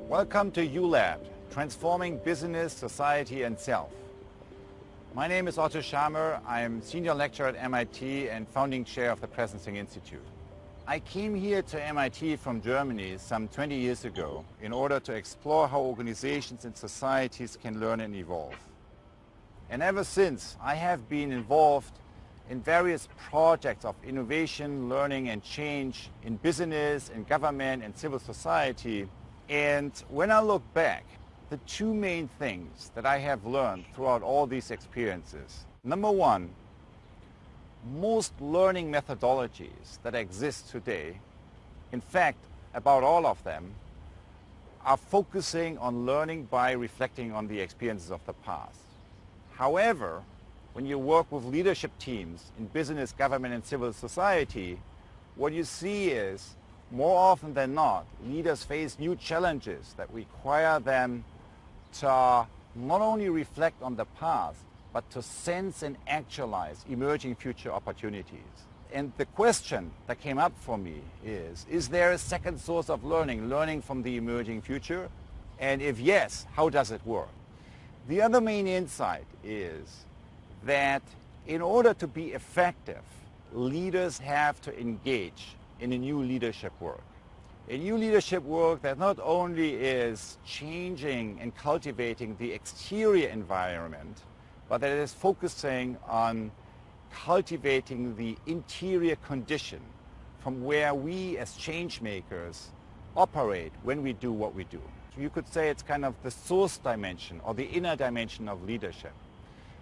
Welcome to ULab, Transforming Business, Society and Self. My name is Otto Schamer. I am Senior Lecturer at MIT and Founding Chair of the Presencing Institute. I came here to MIT from Germany some 20 years ago in order to explore how organizations and societies can learn and evolve. And ever since, I have been involved in various projects of innovation, learning and change in business, in government and civil society. And when I look back, the two main things that I have learned throughout all these experiences. Number one, most learning methodologies that exist today, in fact, about all of them, are focusing on learning by reflecting on the experiences of the past. However, when you work with leadership teams in business, government, and civil society, what you see is, more often than not, leaders face new challenges that require them to not only reflect on the past, but to sense and actualize emerging future opportunities. And the question that came up for me is there a second source of learning from the emerging future? And if yes, how does it work? The other main insight is that in order to be effective, leaders have to engage in a new leadership work. A new leadership work that not only is changing and cultivating the exterior environment, but that is focusing on cultivating the interior condition from where we as change makers operate when we do what we do. So you could say it's kind of the source dimension or the inner dimension of leadership.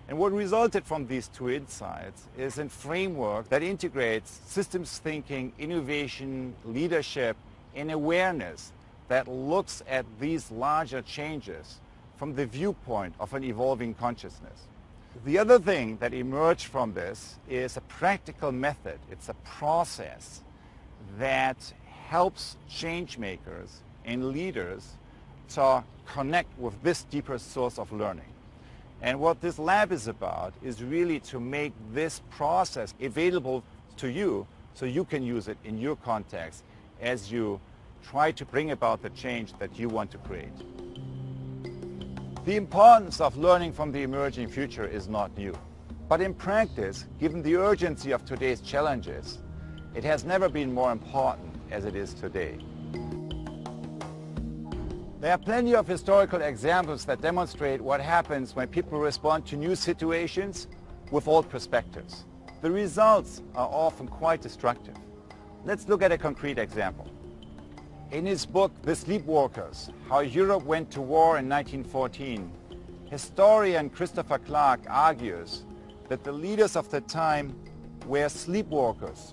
And what resulted from these two insights is a framework that integrates systems thinking, innovation, leadership, and awareness that looks at these larger changes from the viewpoint of an evolving consciousness. The other thing that emerged from this is a practical method. It's a process that helps change makers and leaders to connect with this deeper source of learning. And what this lab is about is really to make this process available to you so you can use it in your context as you try to bring about the change that you want to create. The importance of learning from the emerging future is not new. But in practice, given the urgency of today's challenges, it has never been more important as it is today. There are plenty of historical examples that demonstrate what happens when people respond to new situations with old perspectives. The results are often quite destructive. Let's look at a concrete example. In his book, The Sleepwalkers, How Europe Went to War in 1914, historian Christopher Clark argues that the leaders of the time were sleepwalkers,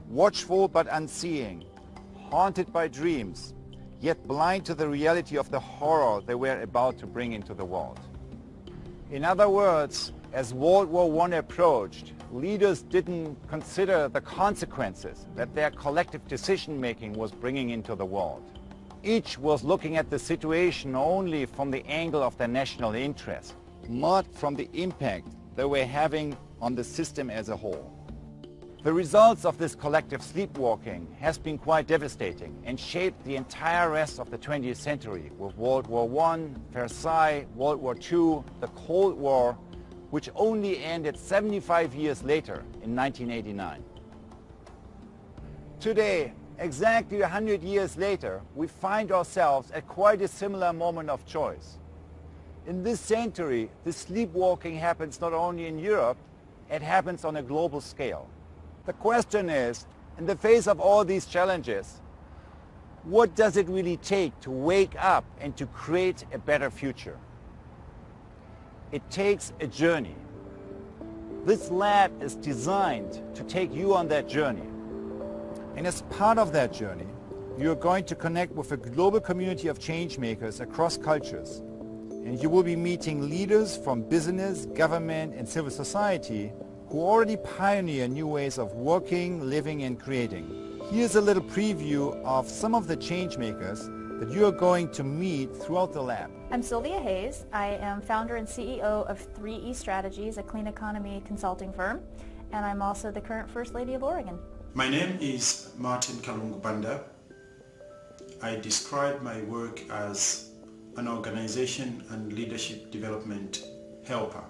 watchful but unseeing, haunted by dreams, yet blind to the reality of the horror they were about to bring into the world. In other words, as World War I approached, leaders didn't consider the consequences that their collective decision-making was bringing into the world. Each was looking at the situation only from the angle of their national interest, not from the impact they were having on the system as a whole. The results of this collective sleepwalking has been quite devastating and shaped the entire rest of the 20th century with World War I, Versailles, World War II, the Cold War, which only ended 75 years later in 1989. Today, exactly 100 years later, we find ourselves at quite a similar moment of choice. In this century, the sleepwalking happens not only in Europe, it happens on a global scale. The question is, in the face of all these challenges, what does it really take to wake up and to create a better future? It takes a journey. This lab is designed to take you on that journey. And as part of that journey, you're going to connect with a global community of change makers across cultures. And you will be meeting leaders from business, government, and civil society who already pioneer new ways of working, living, and creating. Here's a little preview of some of the change makers that you are going to meet throughout the lab. I'm Sylvia Hayes. I am founder and CEO of 3E Strategies, a clean economy consulting firm, and I'm also the current First Lady of Oregon. My name is Martin Kalungu Banda. I describe my work as an organization and leadership development helper.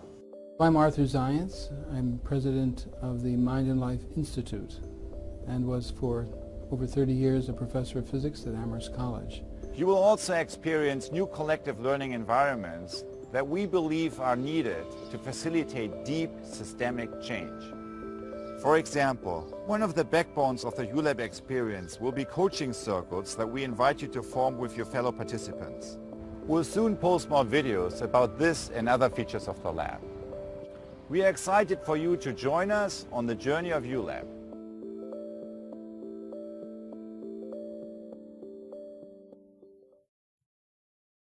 I'm Arthur Zients. I'm president of the Mind and Life Institute and was for over 30 years a professor of physics at Amherst College. You will also experience new collective learning environments that we believe are needed to facilitate deep systemic change. For example, one of the backbones of the ULab experience will be coaching circles that we invite you to form with your fellow participants. We'll soon post more videos about this and other features of the lab. We are excited for you to join us on the journey of ULab.